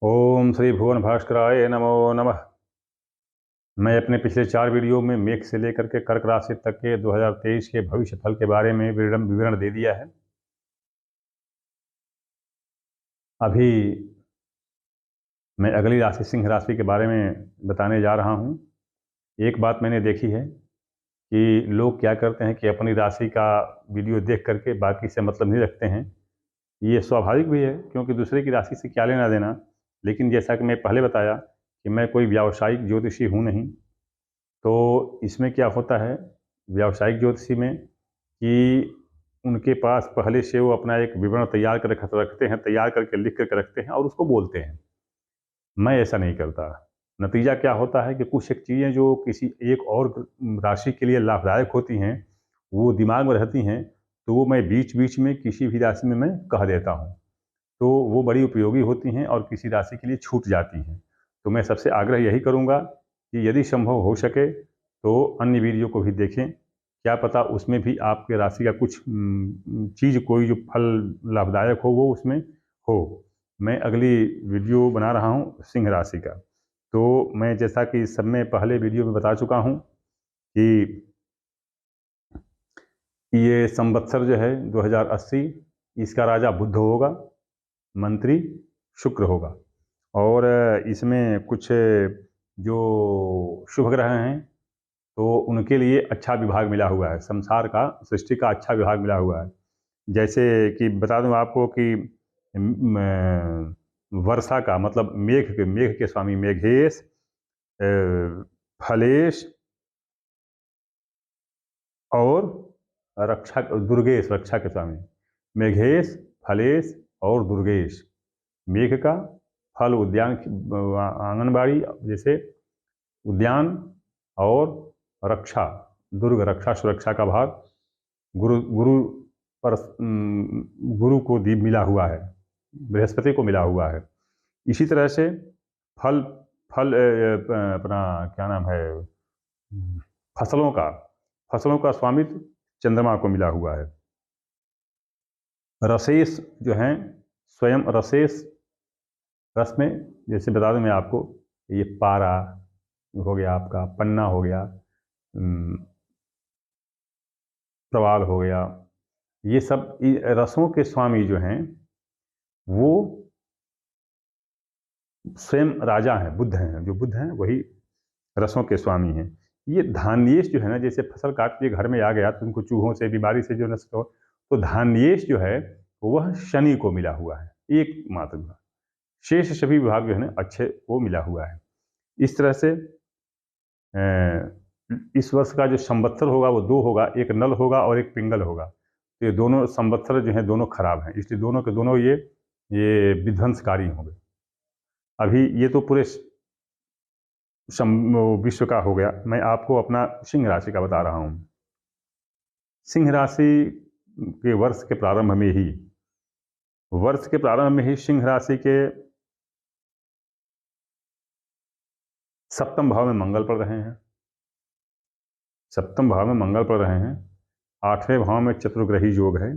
ओम श्री भुवन भास्कराय नमो नमः। मैं अपने पिछले 4 वीडियो में मेष से लेकर के कर्क राशि तक के 2023 के भविष्य फल के बारे में विवरण दे दिया है। अभी मैं अगली राशि सिंह राशि के बारे में बताने जा रहा हूँ। एक बात मैंने देखी है कि लोग क्या करते हैं कि अपनी राशि का वीडियो देख करके बाकी से मतलब नहीं रखते हैं। ये स्वाभाविक भी है, क्योंकि दूसरे की राशि से क्या लेना देना। लेकिन जैसा कि मैं पहले बताया कि मैं कोई व्यावसायिक ज्योतिषी हूँ नहीं, तो इसमें क्या होता है व्यावसायिक ज्योतिषी में कि उनके पास पहले से वो अपना एक विवरण तैयार कर रखते हैं, तैयार करके लिख करके रखते हैं और उसको बोलते हैं। मैं ऐसा नहीं करता। नतीजा क्या होता है कि कुछ एक चीज़ें जो किसी एक और राशि के लिए लाभदायक होती हैं, वो दिमाग में रहती हैं, तो वो मैं बीच बीच में किसी भी राशि में मैं कह देता हूँ। तो वो बड़ी उपयोगी होती हैं और किसी राशि के लिए छूट जाती हैं। तो मैं सबसे आग्रह यही करूँगा कि यदि संभव हो सके तो अन्य वीडियो को भी देखें। क्या पता उसमें भी आपके राशि का कुछ चीज़, कोई जो फल लाभदायक हो वो उसमें हो। मैं अगली वीडियो बना रहा हूँ सिंह राशि का। तो मैं जैसा कि सब में पहले वीडियो में बता चुका हूँ कि ये संवत्सर जो है 2080, इसका राजा बुध होगा, मंत्री शुक्र होगा। और इसमें कुछ जो शुभ ग्रह हैं तो उनके लिए अच्छा विभाग मिला हुआ है, संसार का, सृष्टि का अच्छा विभाग मिला हुआ है। जैसे कि बता दूं आपको कि वर्षा का मतलब मेघ के स्वामी मेघेश, फलेश और दुर्गेश, रक्षा के स्वामी मेघेश, फलेश और दुर्गेश। मेघ का फल उद्यान, आंगनबाड़ी जैसे उद्यान, और रक्षा, दुर्ग रक्षा सुरक्षा का भाग गुरु गुरु पर गुरु को मिला हुआ है, बृहस्पति को मिला हुआ है। इसी तरह से फल फल अपना क्या नाम है, फसलों का फसलों का स्वामित्व चंद्रमा को मिला हुआ है। रसेस जो हैं, स्वयं रसेस, रस में जैसे बता दूं मैं आपको, ये पारा हो गया, आपका पन्ना हो गया, प्रवाल हो गया, ये सब रसों के स्वामी जो हैं वो स्वयं राजा हैं, बुध हैं। जो बुध हैं वही रसों के स्वामी हैं। ये धान्येश जो है ना, जैसे फसल काट के घर में आ गया तो उनको चूहों से, बीमारी से जो नष्ट हो, तो धान्येश जो है वह शनि को मिला हुआ है, एक मात्र विभाग। शेष सभी विभाग जो है ना अच्छे को मिला हुआ है। इस तरह से इस वर्ष का जो संवत्सर होगा वो 2 होगा, एक नल होगा और एक पिंगल होगा। तो ये दोनों संवत्सर जो हैं दोनों खराब हैं, इसलिए दोनों के दोनों ये विध्वंसकारी होंगे। अभी ये तो पूरे विश्व का हो गया। मैं आपको अपना सिंह राशि का बता रहा हूँ। सिंह राशि के वर्ष के प्रारंभ में ही सिंह राशि के सप्तम भाव में मंगल पड़ रहे हैं। सप्तम भाव में मंगल पड़ रहे हैं। 8वें भाव में चतुर्ग्रही योग है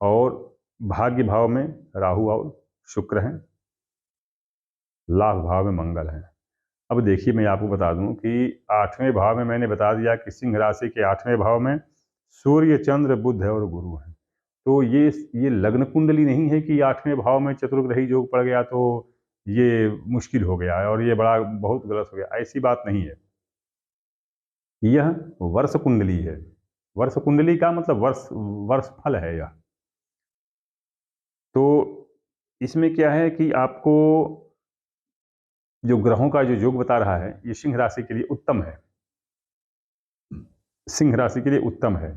और भाग्य भाव में राहु और शुक्र हैं। लाभ भाव में मंगल है। अब देखिए, मैं आपको बता दूं कि 8वें भाव में मैंने बता दिया कि सिंह राशि के 8वें भाव में सूर्य, चंद्र, बुध और गुरु हैं। तो ये लग्न कुंडली नहीं है कि 8वें भाव में चतुर्ग्रही योग पड़ गया तो ये मुश्किल हो गया है और ये बड़ा बहुत गलत हो गया, ऐसी बात नहीं है। यह वर्ष कुंडली है। वर्ष कुंडली का मतलब वर्ष फल है यह। तो इसमें क्या है कि आपको जो ग्रहों का जो योग बता रहा है ये सिंह राशि के लिए उत्तम है। सिंह राशि के लिए उत्तम है।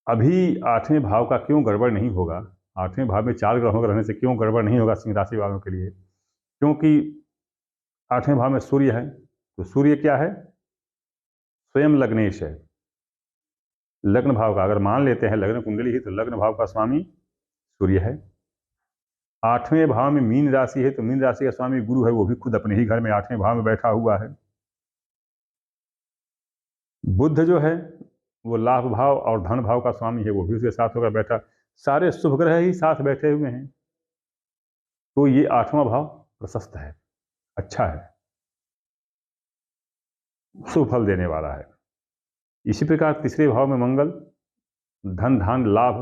अभी 8वें भाव का क्यों गड़बड़ नहीं होगा, 8वें भाव में 4 ग्रहों का रहने से क्यों गड़बड़ नहीं होगा सिंह राशि वालों के लिए? क्योंकि 8वें भाव में सूर्य है, तो सूर्य क्या है, स्वयं लग्नेश है। लग्न भाव का अगर मान लेते हैं लग्न कुंडली ही, तो लग्न भाव का स्वामी सूर्य है। 8वें भाव में मीन राशि है, तो मीन राशि का स्वामी गुरु है, वो भी खुद अपने ही घर में 8वें भाव में बैठा हुआ है। बुध जो है वो लाभ भाव और धन भाव का स्वामी है, वो भी उसके साथ होकर बैठा। सारे शुभ ग्रह ही साथ बैठे हुए हैं। तो ये 8वां भाव प्रशस्त है, अच्छा है, शुभ फल देने वाला है। इसी प्रकार तीसरे भाव में मंगल धन धान लाभ,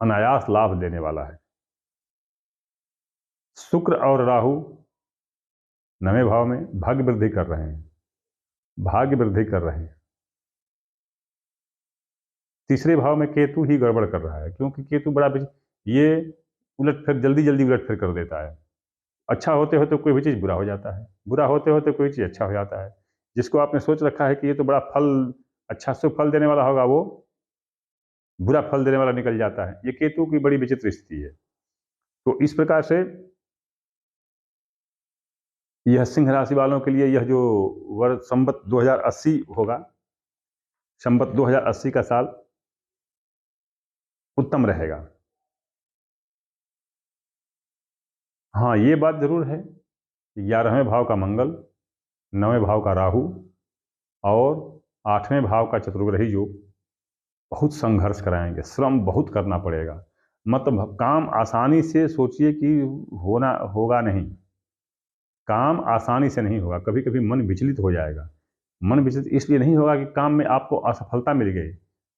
अनायास लाभ देने वाला है। शुक्र और राहु नवें भाव में भाग्य वृद्धि कर रहे हैं, भाग्य वृद्धि कर रहे हैं। तीसरे भाव में केतु ही गड़बड़ कर रहा है, क्योंकि केतु बड़ा ये उलट फिर जल्दी जल्दी उलट फिर कर देता है। अच्छा होते होते कोई भी चीज़ बुरा हो जाता है, बुरा होते होते कोई चीज़ अच्छा हो जाता है। जिसको आपने सोच रखा है कि ये तो बड़ा फल, अच्छा शुभ फल देने वाला होगा, वो बुरा फल देने वाला निकल जाता है। ये केतु की बड़ी विचित्र स्थिति है। तो इस प्रकार से यह सिंह राशि वालों के लिए यह जो वर्ष संवत 2080 होगा, संवत 2080 का साल उत्तम रहेगा। हाँ, ये बात जरूर है कि 11वें भाव का मंगल, 9वें भाव का राहु और 8वें भाव का चतुर्ग्रही योग बहुत संघर्ष कराएंगे, श्रम बहुत करना पड़ेगा। मतलब काम आसानी से सोचिए कि होगा नहीं, काम आसानी से नहीं होगा। कभी कभी मन विचलित हो जाएगा। मन विचलित इसलिए नहीं होगा कि काम में आपको असफलता मिल गई,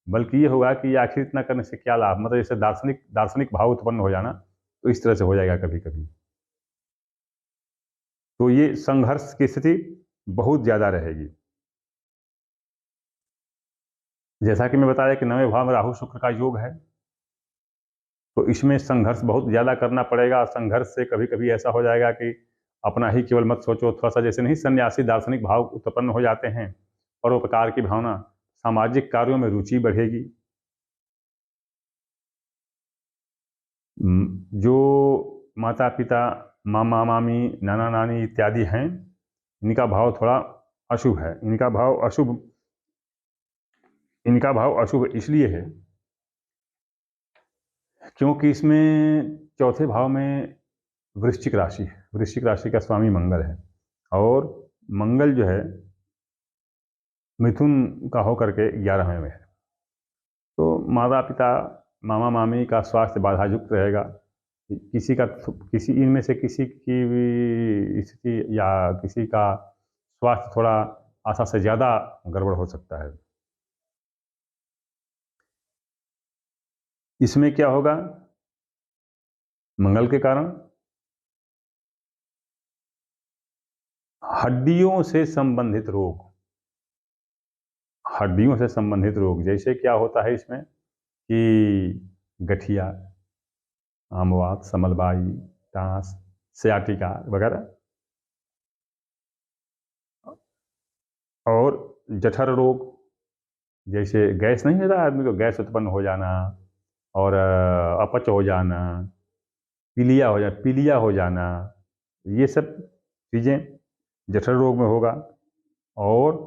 बल्कि ये होगा कि आखिर इतना करने से क्या लाभ। मतलब जैसे दार्शनिक दार्शनिक भाव उत्पन्न हो जाना, तो इस तरह से हो जाएगा कभी कभी। तो ये संघर्ष की स्थिति बहुत ज़्यादा रहेगी। जैसा कि मैं बताया कि 9वें भाव में राहु शुक्र का योग है, तो इसमें संघर्ष बहुत ज़्यादा करना पड़ेगा। संघर्ष से कभी कभी ऐसा हो जाएगा कि अपना ही केवल मत सोचो, थोड़ा सा जैसे नहीं सन्यासी दार्शनिक भाव उत्पन्न हो जाते हैं, परोपकार की भावना, सामाजिक कार्यों में रुचि बढ़ेगी। जो माता पिता, मामा मामी, नाना नानी इत्यादि हैं, इनका भाव थोड़ा अशुभ है। इनका भाव अशुभ इसलिए है क्योंकि इसमें चौथे भाव में वृश्चिक राशि है। वृश्चिक राशि का स्वामी मंगल है, और मंगल जो है मिथुन का होकर के 11वें में है। तो माता पिता, मामा मामी का स्वास्थ्य बाधा युक्त रहेगा। किसी इनमें से किसी की भी स्थिति या किसी का स्वास्थ्य थोड़ा आशा से ज़्यादा गड़बड़ हो सकता है। इसमें क्या होगा, मंगल के कारण हड्डियों से संबंधित रोग, हड्डियों से संबंधित रोग जैसे क्या होता है इसमें कि गठिया, आमवात, समलबाई, टांस, सियाटिका वगैरह, और जठर रोग, जैसे गैस नहीं होता आदमी को, गैस उत्पन्न हो जाना, और अपच हो जाना, पीलिया हो जाना, ये सब चीज़ें जठर रोग में होगा। और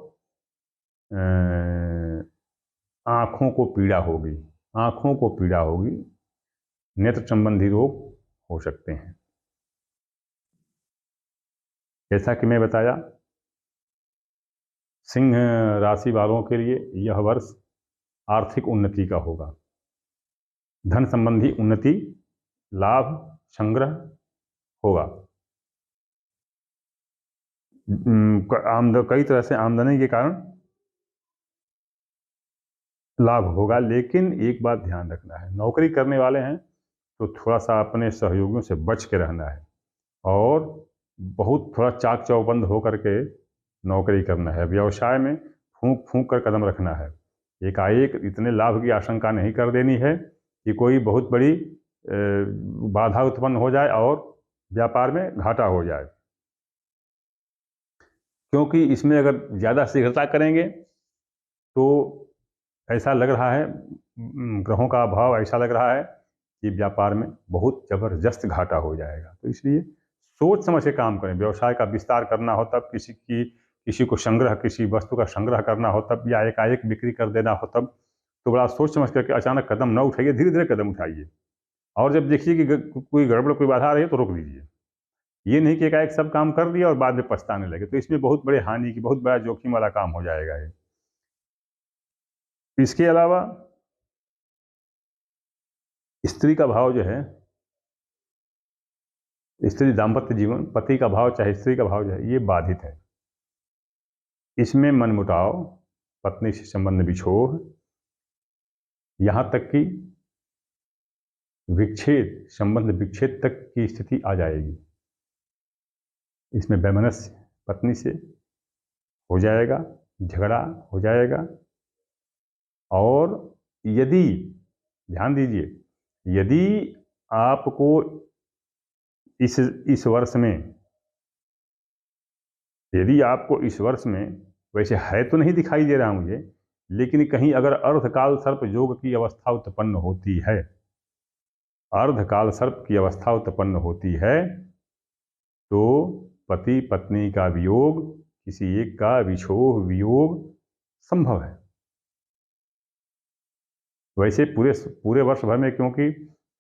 आँखों को पीड़ा होगी, आँखों को पीड़ा होगी, नेत्र संबंधी रोग हो सकते हैं। जैसा कि मैं बताया, सिंह राशि वालों के लिए यह वर्ष आर्थिक उन्नति का होगा। धन संबंधी उन्नति, लाभ, संग्रह होगा। कई तरह से आमदनी के कारण लाभ होगा। लेकिन एक बात ध्यान रखना है, नौकरी करने वाले हैं तो थोड़ा सा अपने सहयोगियों से बच के रहना है, और बहुत थोड़ा चाक चौबंद होकर के नौकरी करना है। व्यवसाय में फूंक फूंक कर कदम रखना है। एकाएक इतने लाभ की आशंका नहीं कर देनी है कि कोई बहुत बड़ी बाधा उत्पन्न हो जाए और व्यापार में घाटा हो जाए। क्योंकि इसमें अगर ज़्यादा शीघ्रता करेंगे तो ऐसा लग रहा है, ग्रहों का अभाव ऐसा लग रहा है कि व्यापार में बहुत ज़बरदस्त घाटा हो जाएगा। तो इसलिए सोच समझ के काम करें। व्यवसाय का विस्तार करना हो तब, किसी को संग्रह, किसी वस्तु का संग्रह करना हो तब, या एकाएक बिक्री कर देना हो तब, तो बड़ा सोच समझ करके अचानक कदम न उठाइए, धीरे धीरे कदम उठाइए। और जब देखिए कि कोई गड़बड़, कोई बाधा आ रही है तो रोक दीजिए। ये नहीं कि एकाएक सब काम कर दिया और बाद में पछताने लगे, तो इसमें बहुत बड़े हानि की, बहुत बड़ा जोखिम वाला काम हो जाएगा ये। इसके अलावा स्त्री का भाव जो है स्त्री दाम्पत्य जीवन, पति का भाव चाहे स्त्री का भाव जो है ये बाधित है। इसमें मनमुटाव, पत्नी से संबंध बिछोह, यहाँ तक कि विच्छेद, संबंध विच्छेद तक की स्थिति आ जाएगी। इसमें वैमनस्य पत्नी से हो जाएगा, झगड़ा हो जाएगा। और यदि, ध्यान दीजिए, यदि आपको इस वर्ष में, यदि आपको इस वर्ष में, वैसे है तो नहीं दिखाई दे रहा मुझे, लेकिन कहीं अगर अर्धकाल सर्प योग की अवस्था उत्पन्न होती है, अर्धकाल सर्प की अवस्था उत्पन्न होती है, तो पति पत्नी का वियोग, किसी एक का विछोह वियोग संभव है। वैसे पूरे वर्ष भर में, क्योंकि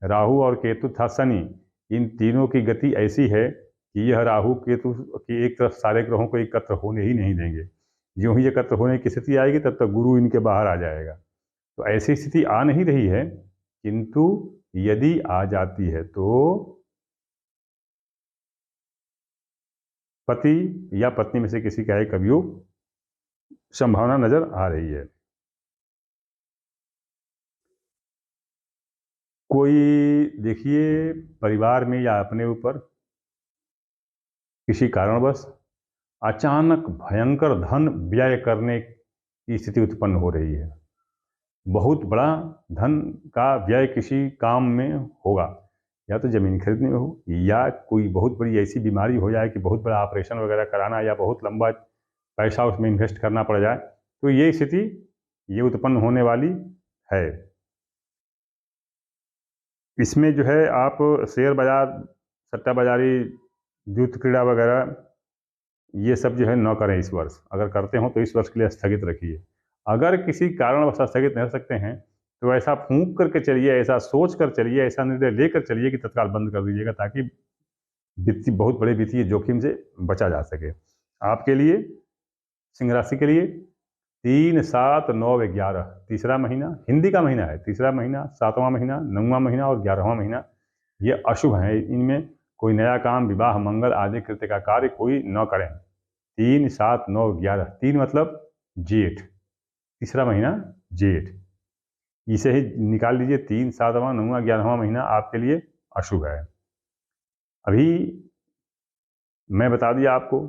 राहु और केतु तथा शनि, इन तीनों की गति ऐसी है कि यह राहु केतु की एक तरफ सारे ग्रहों को एकत्र होने ही नहीं देंगे। यूं ही एकत्र होने की स्थिति आएगी तब तक गुरु इनके बाहर आ जाएगा। तो ऐसी स्थिति आ नहीं रही है, किंतु यदि आ जाती है तो पति या पत्नी में से किसी का एक वियोग संभावना नजर आ रही है। कोई देखिए परिवार में या अपने ऊपर किसी कारणवश अचानक भयंकर धन व्यय करने की स्थिति उत्पन्न हो रही है। बहुत बड़ा धन का व्यय किसी काम में होगा, या तो जमीन खरीदने में हो, या कोई बहुत बड़ी ऐसी बीमारी हो जाए कि बहुत बड़ा ऑपरेशन वगैरह कराना, या बहुत लंबा पैसा उसमें इन्वेस्ट करना पड़ जाए, तो ये स्थिति ये उत्पन्न होने वाली है। इसमें जो है आप शेयर बाजार, सट्टा बाजारी, युद्ध क्रीड़ा वगैरह ये सब जो है न करें इस वर्ष। अगर करते हो तो इस वर्ष के लिए स्थगित रखिए। अगर किसी कारणवश स्थगित नहीं कर सकते हैं तो ऐसा फूंक करके चलिए, ऐसा सोच कर चलिए, ऐसा निर्णय लेकर चलिए कि तत्काल बंद कर दीजिएगा, ताकि बहुत बड़े वित्तीय जोखिम से बचा जा सके। आपके लिए, सिंह राशि के लिए 3, 7, 9, 11 तीसरा महीना, हिंदी का महीना है, तीसरा महीना, 7वां महीना, 9वां महीना और 11वां महीना ये अशुभ है। इनमें कोई नया काम, विवाह, मंगल आदि कृत्य का कार्य कोई न करें। 3, 7, 9, 11, 3 मतलब जेठ, तीसरा महीना जेठ, इसे ही निकाल लीजिए। 3, 7वां, 9वां, 11वां महीना आपके लिए अशुभ है। अभी मैं बता दिया आपको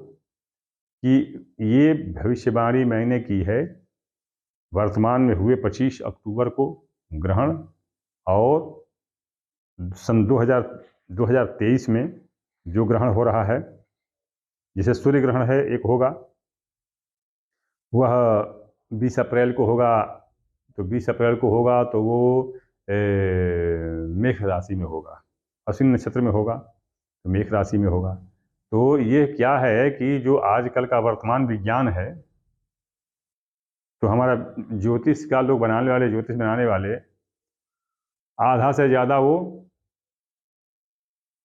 कि ये भविष्यवाणी मैंने की है वर्तमान में हुए 25 अक्टूबर को ग्रहण, और सन 2023 में जो ग्रहण हो रहा है, जैसे सूर्य ग्रहण है एक होगा, वह 20 अप्रैल को होगा। तो 20 अप्रैल को होगा तो वो मेष राशि में होगा, अश्विनी नक्षत्र में होगा, तो मेष राशि में होगा। तो ये क्या है कि जो आजकल का वर्तमान विज्ञान है, तो हमारा ज्योतिष का लोग बनाने वाले, ज्योतिष बनाने वाले आधा से ज़्यादा वो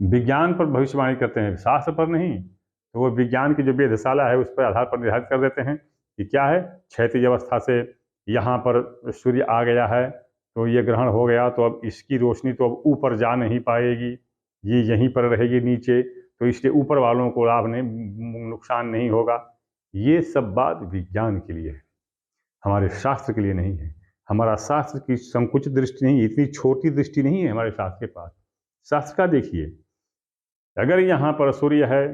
विज्ञान पर भविष्यवाणी करते हैं, शास्त्र पर नहीं। तो वो विज्ञान की जो वेधशाला है उस पर आधार पर निर्धारित कर देते हैं कि क्या है, क्षैतिज अवस्था से यहाँ पर सूर्य आ गया है तो ये ग्रहण हो गया, तो अब इसकी रोशनी तो अब ऊपर जा नहीं पाएगी, ये यहीं पर रहेगी नीचे, तो इसलिए ऊपर वालों को लाभ नहीं, नुकसान नहीं होगा। ये सब बात विज्ञान के लिए है, हमारे शास्त्र के लिए नहीं है। हमारा शास्त्र की संकुचित दृष्टि नहीं, इतनी छोटी दृष्टि नहीं है हमारे शास्त्र के पास। शास्त्र का देखिए, अगर यहाँ पर सूर्य है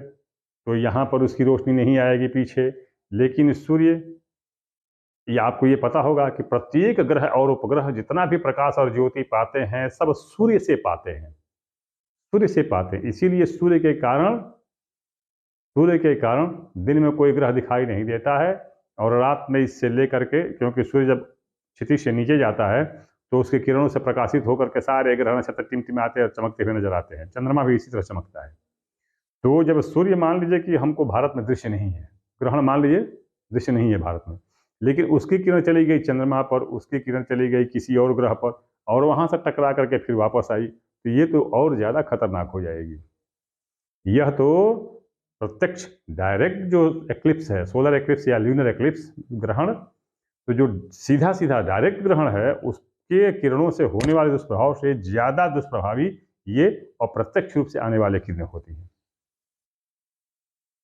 तो यहाँ पर उसकी रोशनी नहीं आएगी पीछे, लेकिन सूर्य, ये आपको ये पता होगा कि प्रत्येक ग्रह और उपग्रह जितना भी प्रकाश और ज्योति पाते हैं सब सूर्य से पाते हैं, सूर्य से पाते हैं। इसीलिए सूर्य के कारण दिन में कोई ग्रह दिखाई नहीं देता है, और रात में इससे लेकर के, क्योंकि सूर्य जब क्षितिज से नीचे जाता है तो उसके किरणों से प्रकाशित होकर के सारे ग्रह नक्षत्र टिमटिमाते और चमकते हुए नजर आते हैं। चंद्रमा भी इसी तरह चमकता है। तो जब सूर्य, मान लीजिए कि हमको भारत में दृश्य नहीं है, ग्रहण मान लीजिए दृश्य नहीं है भारत में, लेकिन उसकी किरण चली गई चंद्रमा पर, उसकी किरण चली गई किसी और ग्रह पर, और वहां से टकरा करके फिर वापस आई, तो ये तो और ज़्यादा खतरनाक हो जाएगी। यह तो प्रत्यक्ष डायरेक्ट जो एक्लिप्स है, सोलर एक्लिप्स या ल्यूनर एक्लिप्स ग्रहण, तो जो सीधा सीधा डायरेक्ट ग्रहण है उसके किरणों से होने वाले दुष्प्रभाव से ज़्यादा दुष्प्रभावी ये अप्रत्यक्ष रूप से आने वाले किरणें होती हैं।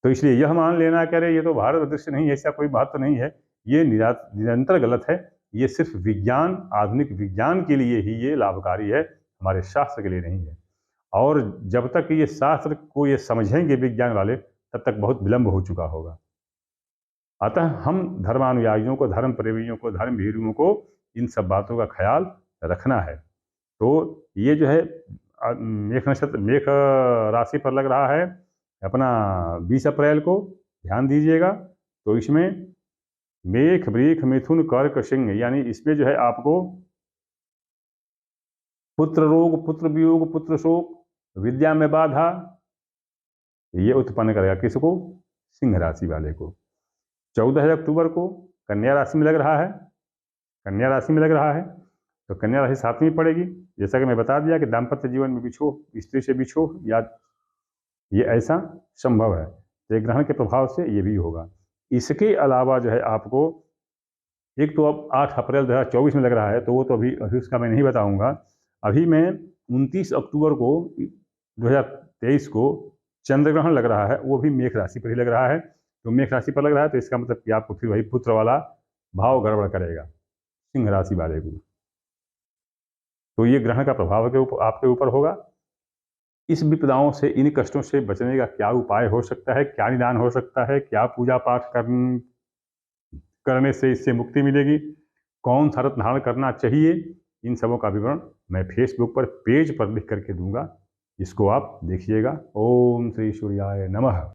तो इसलिए यह मान लेना कि अरे ये तो भारत दृश्य नहीं है, ऐसा कोई बात तो नहीं है, ये निरंतर गलत है। ये सिर्फ विज्ञान, आधुनिक विज्ञान के लिए ही ये लाभकारी है, हमारे शास्त्र के लिए नहीं है। और जब तक ये शास्त्र को ये समझेंगे विज्ञान वाले, तब तक बहुत विलंब हो चुका होगा। अतः हम धर्मानुयायियों को, धर्म प्रेमियों को, धर्म भीरुओं को इन सब बातों का ख्याल रखना है। तो ये जो है मेष नक्षत्र, मेष राशि पर लग रहा है अपना 20 अप्रैल को, ध्यान दीजिएगा। तो इसमें मेष, वृष, मिथुन, कर्क, सिंह, यानी इसमें जो है आपको पुत्र रोग, पुत्र वियोग, पुत्र शोक, विद्या में बाधा, ये उत्पन्न करेगा। किसको? सिंह राशि वाले को। 14 अक्टूबर को कन्या राशि में लग रहा है, कन्या राशि में लग रहा है। तो कन्या राशि 7वीं पड़ेगी। जैसा कि मैं बता दिया कि दाम्पत्य जीवन में बिछोह, स्त्री से बिछोह, या ये ऐसा संभव है। तो ग्रहण के प्रभाव से ये भी होगा। इसके अलावा जो है आपको एक तो अब 8 अप्रैल 2024 में लग रहा है, तो वो तो अभी उसका मैं नहीं बताऊंगा। अभी मैं 29 अक्टूबर को 2023 को चंद्र ग्रहण लग रहा है, वो भी मेष राशि पर ही लग रहा है। तो मेष राशि पर लग रहा है, तो इसका मतलब कि आपको फिर वही पुत्र वाला भाव गड़बड़ करेगा सिंह राशि वाले को। तो ये ग्रहण का प्रभाव के ऊपर, आपके ऊपर होगा। इस विपदाओं से, इन कष्टों से बचने का क्या उपाय हो सकता है, क्या निदान हो सकता है, क्या पूजा पाठ करने से इससे मुक्ति मिलेगी, कौन सा रत्न धारण करना चाहिए, इन सबों का विवरण मैं फेसबुक पर पेज पर लिख करके दूंगा। इसको आप देखिएगा। ओम श्री सूर्याय नमः।